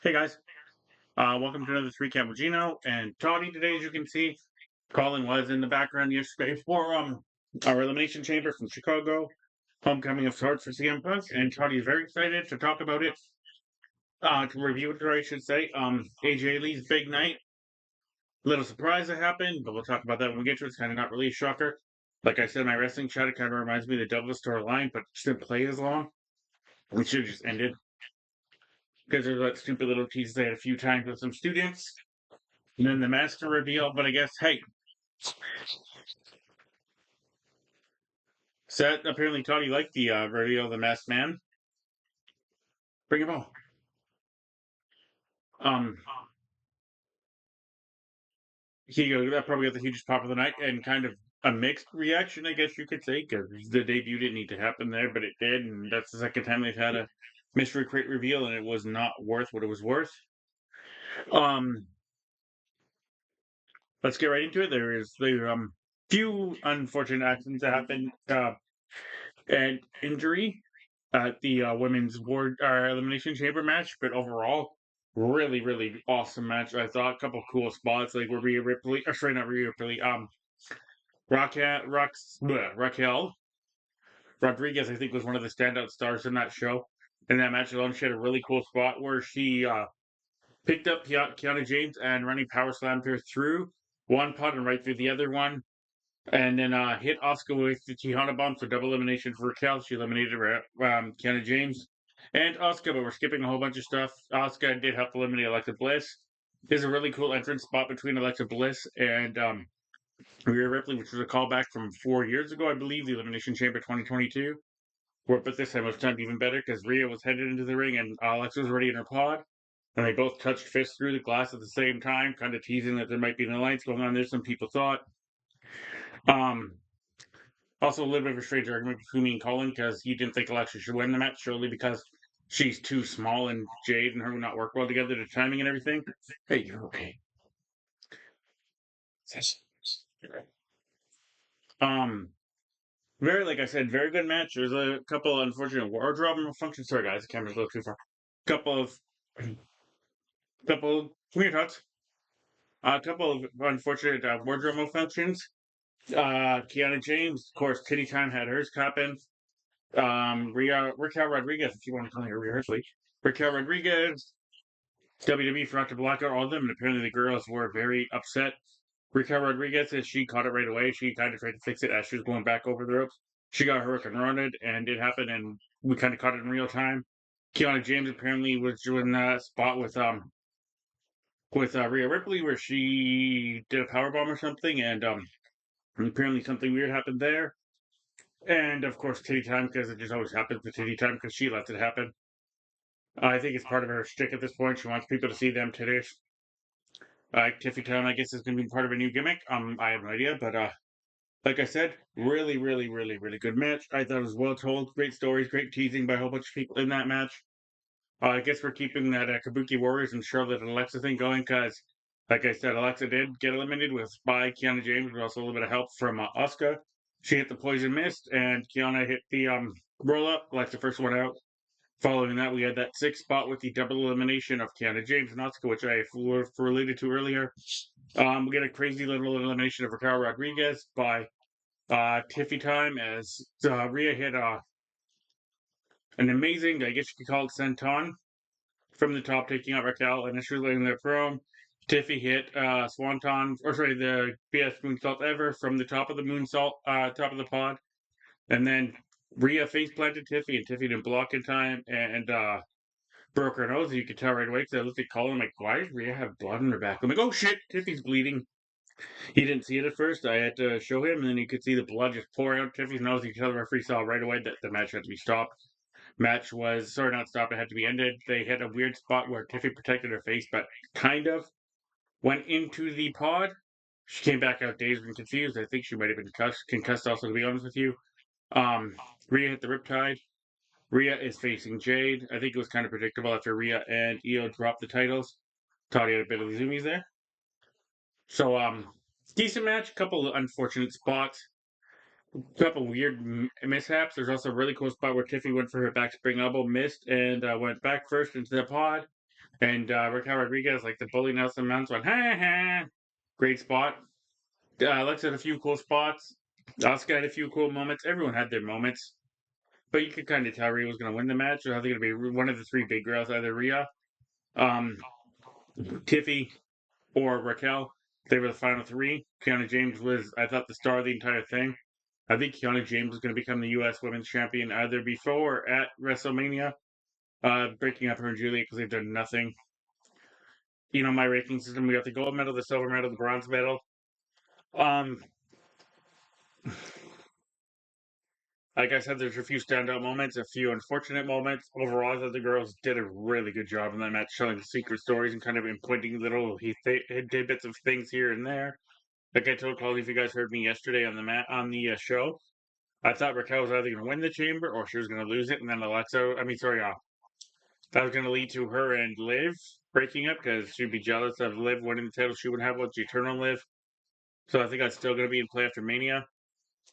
Hey guys, welcome to another recap with Gino and Toddy. Today, as you can see, Colin was in the background yesterday for our elimination chamber from Chicago, homecoming of sorts for CM Punk, and Toddy is very excited to talk about it, to review it, or I should say. AJ Lee's big night, little surprise that happened, but we'll talk about that when we get to it. It's kind of not really a shocker. Like I said, my wrestling chat, it kind of reminds me of the Double storyline, but just didn't play as long. We should have just ended because there's that stupid little tease they had a few times with some students. And then the master reveal, but I guess, hey, Seth apparently Toddy liked the reveal of the masked man. Bring him on. Um, that probably got the hugest pop of the night and kind of a mixed reaction, I guess you could say, because the debut didn't need to happen there, but it did, and that's the second time they've had a mystery crate reveal, and it was not worth what it was worth. Um, let's get right into it. There few unfortunate accidents that happened, and injury at the women's ward elimination chamber match, but overall, really, really awesome match. I thought a couple cool spots like where Rhea Ripley, or sorry, not Rhea Ripley, Raquel Rodriguez, I think, was one of the standout stars in that show. In that match alone, she had a really cool spot where she picked up Kiana James and running power slammed her through one pot and right through the other one. And then hit Oscar with the Tijuana bomb for double elimination for Raquel. She eliminated Kiana James and Oscar, but we're skipping a whole bunch of stuff. Oscar did help eliminate Alexa Bliss. There's a really cool entrance spot between Alexa Bliss and Rhea Ripley, which was a callback from 4 years ago, I believe, the Elimination Chamber 2022. But this time it was timed even better because Rhea was headed into the ring and Alexa was already in her pod. And they both touched fists through the glass at the same time, kind of teasing that there might be an alliance going on there, some people thought. Um, Also, a little bit of a strange argument between me and Colin because he didn't think Alexa should win the match, surely because she's too small and Jade and her would not work well together, the timing and everything. Hey, you're okay. Um, like I said, very good match. There's a couple unfortunate wardrobe malfunctions. Sorry, guys, the camera's a little too far. Couple of, come here, Tots. A couple of unfortunate wardrobe malfunctions. Kiana James, of course, Titty Time had hers happen. Raquel Rodriguez, if you want to call her Rhea Ripley. Raquel Rodriguez, WWE forgot to block out all of them, and apparently the girls were very upset. Raquel Rodriguez, as she caught it right away, she kind of tried to fix it as she was going back over the ropes. She got hurricane runted, and it happened, and we kind of caught it in real time. Kiana James apparently was doing that spot with Rhea Ripley where she did a power bomb or something, and apparently something weird happened there. And of course, Titty Time because it just always happens with Titty Time because she lets it happen. I think it's part of her shtick at this point. She wants people to see them titties. Tiffy Town, I guess, is going to be part of a new gimmick. I have no idea, but like I said, really, really, really, really good match. I thought it was well told, great stories, great teasing by a whole bunch of people in that match. I guess we're keeping that Kabuki Warriors and Charlotte and Alexa thing going because, like I said, Alexa did get eliminated with by Kiana James, but also a little bit of help from Asuka. She hit the poison mist, and Kiana hit the roll up, like the first one out. Following that, we had that sixth spot with the double elimination of Kiana James and Asuka, which I related to earlier. We get a crazy little elimination of Raquel Rodriguez by Tiffy Time as Rhea hit an amazing, I guess you could call it senton from the top, taking out Raquel, and initially laying there prone. Tiffy hit Swanton, or sorry, the best moonsault ever from the top of the moonsault, top of the pod. And then Rhea face planted Tiffy, and Tiffy didn't block in time, and broke her nose. You could tell right away because I looked at Colin, like, why does Rhea have blood on her back? I'm like, oh shit, Tiffy's bleeding. He didn't see it at first. I had to show him, and then you could see the blood just pour out Tiffy's nose. You could tell the referee saw right away that the match had to be stopped. Match was, sorry, not stopped, it had to be ended. They hit a weird spot where Tiffy protected her face, but kind of went into the pod. She came back out dazed and confused. I think she might have been concussed also, to be honest with you. Rhea hit the riptide. Rhea is facing Jade. I think it was kind of predictable after Rhea and Io dropped the titles. Toddy had a bit of the zoomies there. So, decent match. Couple of unfortunate spots. Couple weird mishaps. There's also a really cool spot where Tiffy went for her back spring elbow, missed, and went back first into the pod. And Raquel Rodriguez, like the bully Nelson Mounts, went, ha ha. Great spot. Alexa had a few cool spots. Asuka had a few cool moments. Everyone had their moments. But you could kind of tell Rhea was going to win the match. So I think going to be one of the three big girls, either Rhea, um, Tiffy, or Raquel. They were the final three. Kiana James was, I thought, the star of the entire thing. I think Kiana James is going to become the U.S. Women's Champion either before or at WrestleMania, breaking up her and Julia because they've done nothing. You know, my ranking system, we got the gold medal, the silver medal, the bronze medal. Um, like I said, there's a few standout moments, a few unfortunate moments. Overall, I thought the girls did a really good job in that match, telling secret stories and kind of pointing little tidbits of things here and there. Like I told Colleen, if you guys heard me yesterday on the show, I thought Raquel was either going to win the chamber or she was going to lose it, and then that was going to lead to her and Liv breaking up because she'd be jealous of Liv winning the title. She would have what's eternal Liv. So I think that's still going to be in play after Mania.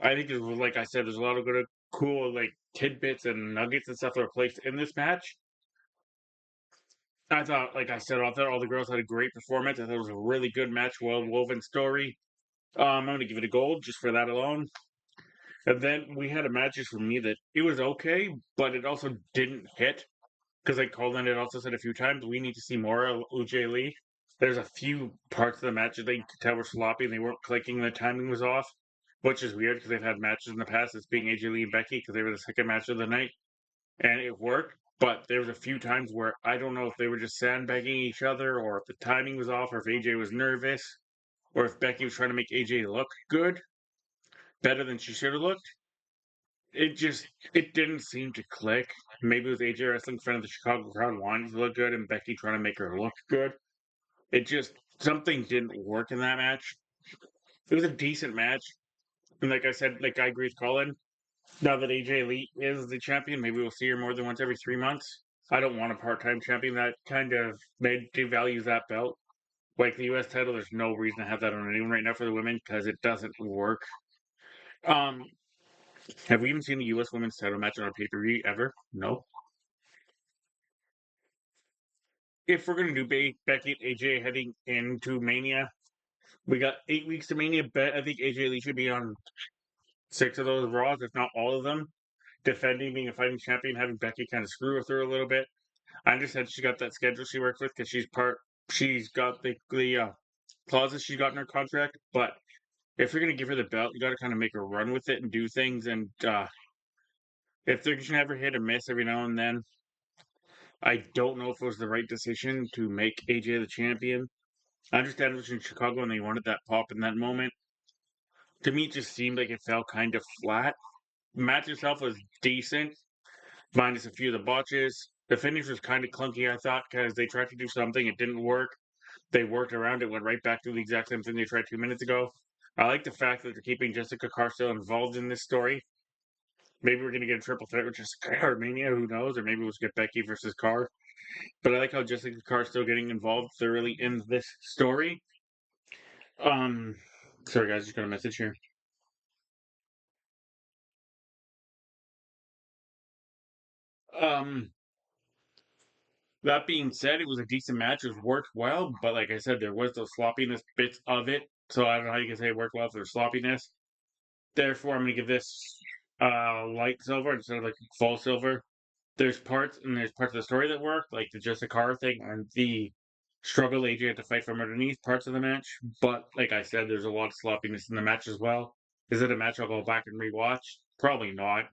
I think like I said, there's a lot of good, cool like tidbits and nuggets and stuff that were placed in this match. I thought, like I said, I thought all the girls had a great performance. I thought it was a really good match, well woven story. I'm going to give it a gold just for that alone. And then we had a match just for me that it was okay, but it also didn't hit because like Colin had also said a few times, we need to see more of UJ Lee. There's a few parts of the match that they could tell were sloppy and they weren't clicking. The timing was off, which is weird because they've had matches in the past as being AJ Lee and Becky because they were the second match of the night and it worked. But there was a few times where I don't know if they were just sandbagging each other or if the timing was off or if AJ was nervous or if Becky was trying to make AJ look good, better than she should have looked. It didn't seem to click. Maybe it was AJ wrestling in front of the Chicago crowd wanting to look good and Becky trying to make her look good. It just something didn't work in that match. It was a decent match. And like I said, like I agree with Colin. Now that AJ Lee is the champion, maybe we'll see her more than once every 3 months. I don't want a part-time champion. That kind of devalues that belt. Like the U.S. title, there's no reason to have that on anyone right now for the women because it doesn't work. Um, have we even seen the U.S. women's title match on a pay-per-view ever? No. If we're gonna do Becky and AJ heading into Mania, we got 8 weeks to Mania. Bet I think AJ Lee should be on 6 of those Raws, if not all of them. Defending, being a fighting champion, having Becky kind of screw with her a little bit. I understand she got that schedule she works with because she's got the clauses she got in her contract. But if you're gonna give her the belt, you got to kind of make her run with it and do things. And if they're gonna have her hit or miss every now and then, I don't know if it was the right decision to make AJ the champion. I understand it was in Chicago and they wanted that pop in that moment. To me, it just seemed like it fell kind of flat. The match itself was decent, minus a few of the botches. The finish was kind of clunky, I thought, because they tried to do something, it didn't work. They worked around it, went right back to the exact same thing they tried 2 minutes ago. I like the fact that they're keeping Jessica Carr still involved in this story. Maybe we're going to get a triple threat with Jessica Carr Mania, who knows? Or maybe we'll get Becky versus Carr. But I like how Jessica Carr is still getting involved thoroughly in this story. Um, sorry guys, just got a message here. Um, that being said, it was a decent match. It was worked well, but like I said, there was those sloppiness bits of it. So I don't know how you can say it worked well if there's sloppiness. Therefore, I'm going to give this light silver instead of like full silver. There's parts of the story that work, like the Jessica Carr thing and the struggle AJ had to fight from underneath parts of the match. But like I said, there's a lot of sloppiness in the match as well. Is it a match I'll go back and rewatch? Probably not.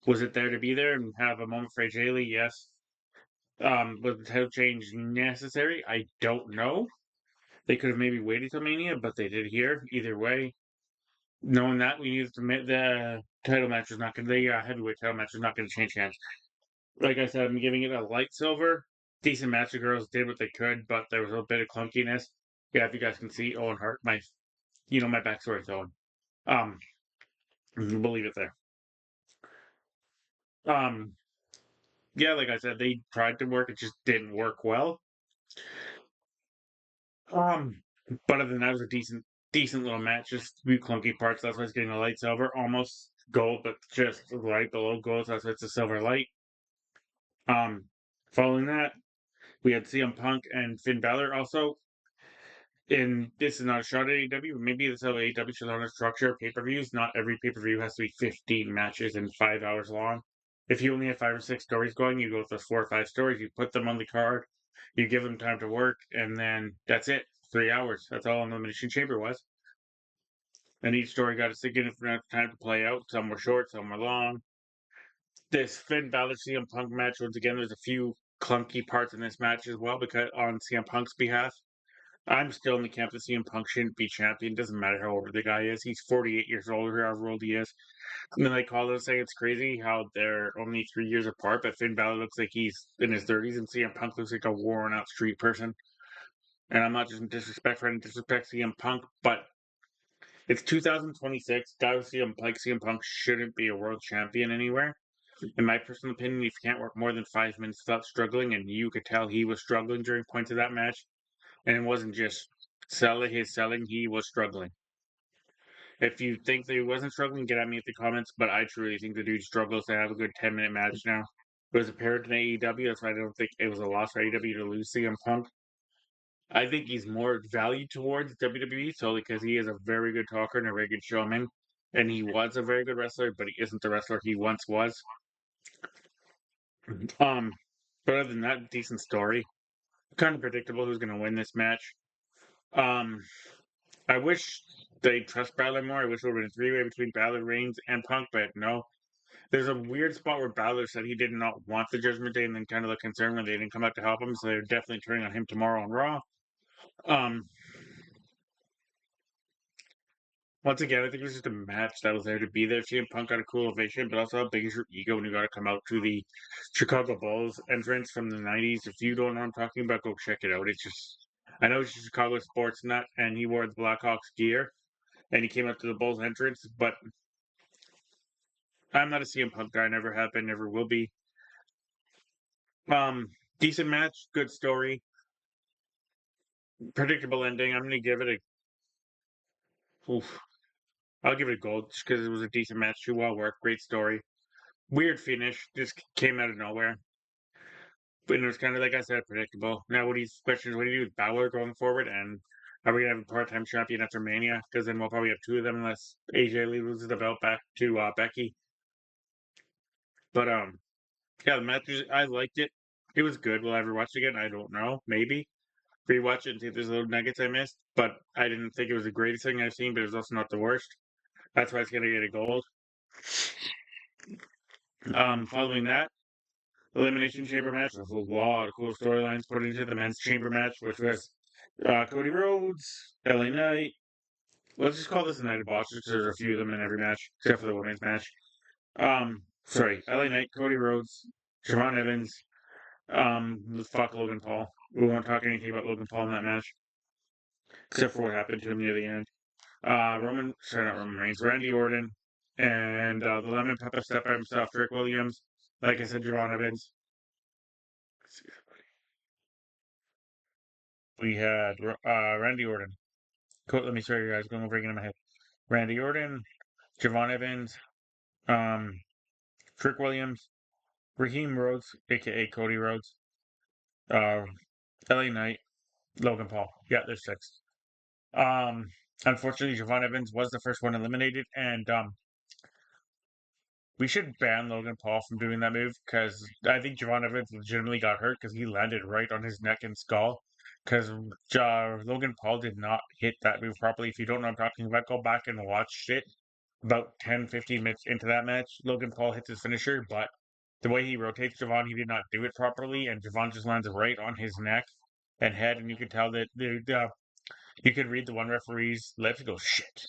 Was it there to be there and have a moment for AJ Lee? Yes. Was the title change necessary? I don't know. They could have maybe waited till Mania, but they did here. Either way, knowing that we needed to the title match was not going to the heavyweight title match was not going to change hands. Like I said, I'm giving it a light silver. Decent match. The girls did what they could, but there was a bit of clunkiness. Yeah, if you guys can see Owen Hart, my backstory to Owen. Um, we'll leave it there. Um, yeah, like I said, they tried to work, it just didn't work well. Um, but other than that, it was a decent little match. Just a few clunky parts. That's why it's getting a light silver, almost gold, but just right below gold. So that's why it's a silver light. Um, following that, We had CM Punk and Finn Balor also. And this is not a shot at AEW, but maybe this is how AEW should learn to structure pay-per-views. Not every pay-per-view has to be 15 matches and 5 hours long. If you only have 5 or 6 stories going, you go with those 4 or 5 stories, you put them on the card, you give them time to work, and then that's it. 3 hours. That's all an Elimination Chamber was. And each story got a significant amount of time to play out. Some were short, some were long. This Finn Balor CM Punk match, once again, there's a few clunky parts in this match as well because on CM Punk's behalf. I'm still in the camp that CM Punk shouldn't be champion. Doesn't matter how old the guy is. He's 48 years old, or however old he is. And then they call it and say it's crazy how they're only 3 years apart, but Finn Balor looks like he's in his 30s, and CM Punk looks like a worn out street person. And I'm not just disrespect for any disrespect CM Punk, but it's 2026. Guys, CM Punk shouldn't be a world champion anywhere. In my personal opinion, if you can't work more than 5 minutes without struggling, and you could tell he was struggling during points of that match, and it wasn't just selling, he was struggling. If you think that he wasn't struggling, get at me at the comments, but I truly think the dude struggles to have a good 10-minute match now. It was apparent in AEW, that's why I don't think it was a loss for AEW to lose CM Punk. I think he's more valued towards WWE solely because he is a very good talker and a very good showman. And he was a very good wrestler, but he isn't the wrestler he once was. But other than that, decent story. Kind of predictable who's going to win this match. I wish they trust Balor more. I wish it would have been a three-way between Balor, Reigns, and Punk, but no. There's a weird spot where Balor said he did not want the Judgment Day and then kind of looked concerned when they didn't come out to help him, so they're definitely turning on him tomorrow on Raw. Um, Once again, I think it was just a match that was there to be there. CM Punk got a cool ovation, but also how big is your ego when you got to come out to the Chicago Bulls entrance from the 90s? If you don't know what I'm talking about, go check it out. It's just, I know it's a Chicago sports nut, and he wore the Blackhawks gear, and he came up to the Bulls entrance, but I'm not a CM Punk guy, never have been, never will be. Um, Decent match, good story, predictable ending. I'm gonna give it a, oof, I'll give it a gold just because it was a decent match, too well worked, great story. Weird finish, just came out of nowhere. But it was kind of like I said, predictable. Now, questions? What do you do with Balor going forward? And are we gonna have a part-time champion after Mania? Because then we'll probably have two of them unless AJ loses the belt back to Becky. But yeah, the match I liked it. It was good. Will I ever watch it again? I don't know. Maybe rewatch it and see if there's little nuggets I missed. But I didn't think it was the greatest thing I've seen, but it was also not the worst. That's why it's gonna get a gold. Following that, Elimination Chamber match. There's a lot of cool storylines put into the men's chamber match, which was Cody Rhodes, LA Knight. Let's just call this a night of botches because there's a few of them in every match, except for the women's match. Sorry, LA Knight, Cody Rhodes, Siobhan Evans, fuck Logan Paul. We won't talk anything about Logan Paul in that match, except for what happened to him near the end. Not Roman Reigns, Randy Orton, and the Lemon Pepper step by himself, Trick Williams. Like I said, Siobhan Evans. We had Randy Orton. Let me show you guys. Going over again in my head. Randy Orton, Javon Evans, um, Trick Williams, Raheem Rhodes, aka Cody Rhodes, uh, LA Knight, Logan Paul. Yeah, there's six. Um, Unfortunately, Javon Evans was the first one eliminated, and we should ban Logan Paul from doing that move because I think Javon Evans legitimately got hurt because he landed right on his neck and skull. Because Logan Paul did not hit that move properly. If you don't know what I'm talking about, go back and watch it. About 10, 15 minutes into that match, Logan Paul hits his finisher, but the way he rotates Javon, he did not do it properly, and Javon just lands right on his neck and head, and you could tell that you could read the one referee's lips and go, shit,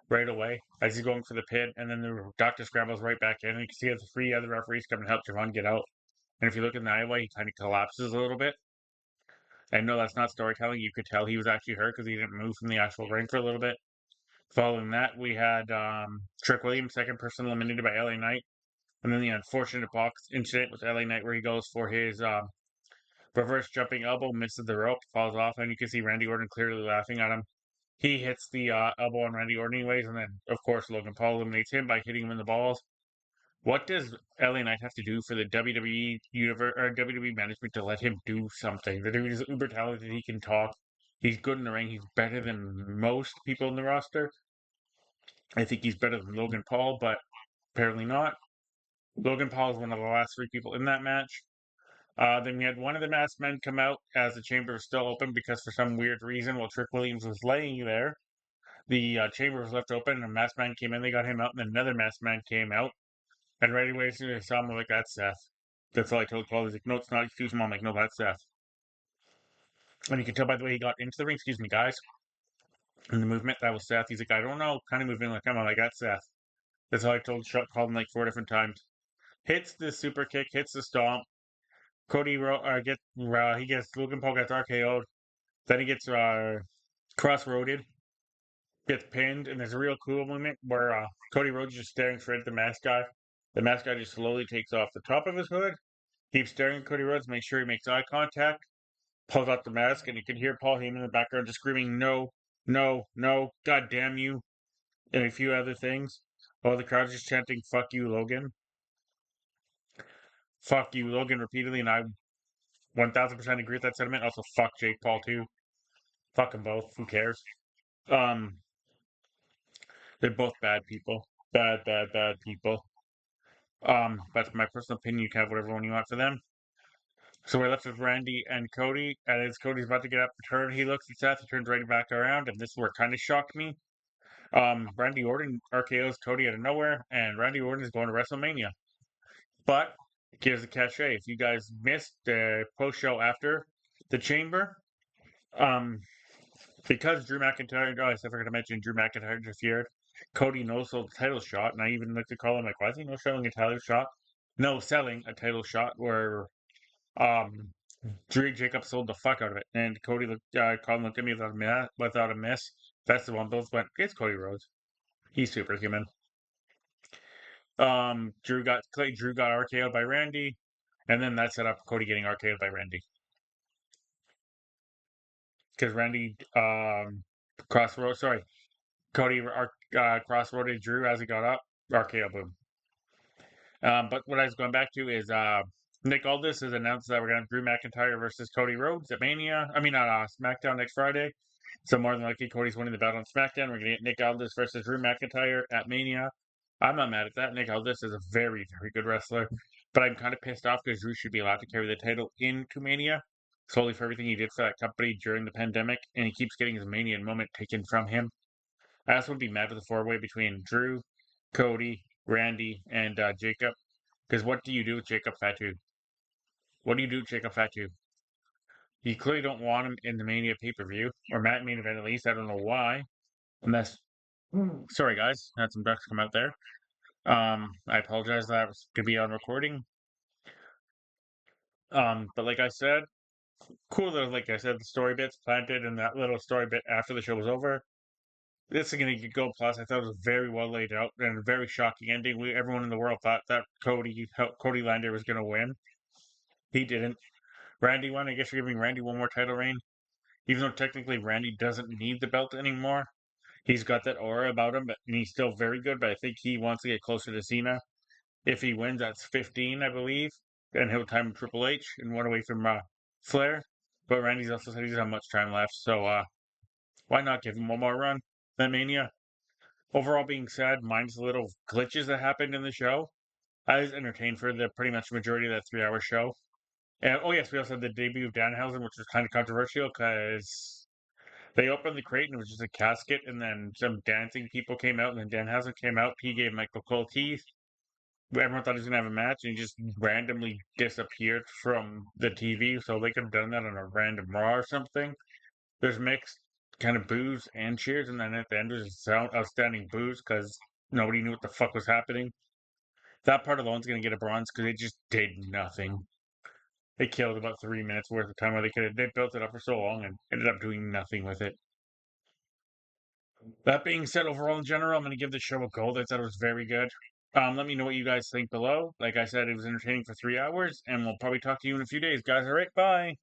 right away as he's going for the pin, and then the doctor scrambles right back in, and you can see the three other referees come and help Javon get out. And if you look in the highway, he kind of collapses a little bit. And no, that's not storytelling. You could tell he was actually hurt because he didn't move from the actual ring for a little bit. Following that, we had Trick Williams, second person eliminated by LA Knight. And then the unfortunate box incident with LA Knight where he goes for his reverse jumping elbow, misses the rope, falls off, and you can see Randy Orton clearly laughing at him. He hits the elbow on Randy Orton anyways, and then, of course, Logan Paul eliminates him by hitting him in the balls. What does LA Knight have to do for the WWE universe or WWE management to let him do something? The dude is uber talented. He can talk. He's good in the ring. He's better than most people in the roster. I think he's better than Logan Paul, but apparently not. Logan Paul is one of the last three people in that match. Then we had one of the masked men come out as the chamber was still open because for some weird reason, while Trick Williams was laying there, the chamber was left open and a masked man came in. They got him out, and then another masked man came out. And right away, as soon as I saw him, I'm like, that's Seth. That's all I told Paul. He's like, no, it's not. Excuse me. I'm like, no, that's Seth. And you can tell by the way he got into the ring, excuse me, guys, in the movement, that was Seth. He's like, I don't know, kind of moving like, come on, I got Seth. That's all I told Chuck, called him like 4 different times. Hits the super kick, hits the stomp. He gets, Logan Paul gets RKO'd. Then he gets cross-roaded, gets pinned, and there's a real cool moment where Cody Rhodes is just staring straight at the mask guy. The mask guy just slowly takes off the top of his hood, keeps staring at Cody Rhodes, make sure he makes eye contact, pulls out the mask, and you can hear Paul Heyman in the background just screaming, no, no, no, God damn you, and a few other things. While the crowd's just chanting, fuck you, Logan. Fuck you, Logan, repeatedly, and I 1000% agree with that sentiment. Also, fuck Jake Paul, too. Fuck them both. Who cares? Um, they're both bad people. Bad, bad, bad people. That's my personal opinion. You can have whatever one you want for them. So we're left with Randy and Cody, and as Cody's about to get up to turn, he looks at Seth, he turns right back around, and this is where it kind of shocked me. Randy Orton RKO's Cody out of nowhere, and Randy Orton is going to WrestleMania. But here's the cachet. If you guys missed the post show after the Chamber, um, because Drew McIntyre, oh, I forgot to mention Drew McIntyre interfered. Cody no-sold the title shot, and I even like to call him like, why is he no selling a title shot? No selling a title shot where Drew Jacobs sold the fuck out of it, and Cody Colin looked at me without a miss. That's the one. Both went, it's Cody Rhodes. He's superhuman. Drew got RKO'd by Randy, and then that set up Cody getting RKO'd by Randy because Randy crossroad. Sorry, Cody crossroaded Drew as he got up. RKO boom. But what I was going back to is Nick Aldis has announced that we're going to have Drew McIntyre versus Cody Rhodes at Mania. I mean, SmackDown next Friday. So more than likely, Cody's winning the belt on SmackDown. We're going to get Nick Aldis versus Drew McIntyre at Mania. I'm not mad at that. Nick Aldis is a very, very good wrestler. But I'm kind of pissed off because Drew should be allowed to carry the title into Mania solely for everything he did for that company during the pandemic. And he keeps getting his Mania moment taken from him. I also would be mad with the four-way between Drew, Cody, Randy, and Jacob. Because what do you do with Jacob Fatu? What do you do with Jacob Fatu? You clearly don't want him in the Mania pay-per-view, or main event at least. I don't know why. Unless, sorry guys, had some ducks come out there. I apologize that I was gonna be on recording. But like I said, cool that like I said, the story bits planted and that little story bit after the show was over. This is gonna get Go Plus. I thought it was very well laid out and a very shocking ending. Everyone in the world thought that Cody Lander was gonna win. He didn't. Randy won. I guess you're giving Randy one more title reign, even though technically Randy doesn't need the belt anymore. He's got that aura about him, and he's still very good. But I think he wants to get closer to Cena. If he wins, that's 15, I believe, and he'll time Triple H and one away from Flair. But Randy's also said he doesn't have much time left, so why not give him one more run? That Mania. Overall, being said, minus the little glitches that happened in the show, I was entertained for the pretty much majority of that 3 hour show. And oh yes, we also had the debut of Danhausen, which was kind of controversial because they opened the crate and it was just a casket, and then some dancing people came out, and then Danhausen came out. He gave Michael Cole teeth. Everyone thought he was gonna have a match, and he just randomly disappeared from the TV. So they could have done that on a random Raw or something. There's mixed kind of boos and cheers, and then at the end there's outstanding boos because nobody knew what the fuck was happening. That part alone's gonna get a bronze because it just did nothing. They killed about 3 minutes worth of time where they built it up for so long and ended up doing nothing with it. That being said, overall in general, I'm going to give the show a gold. I thought it was very good. Let me know what you guys think below. Like I said, it was entertaining for 3 hours, and we'll probably talk to you in a few days, guys. All right, bye.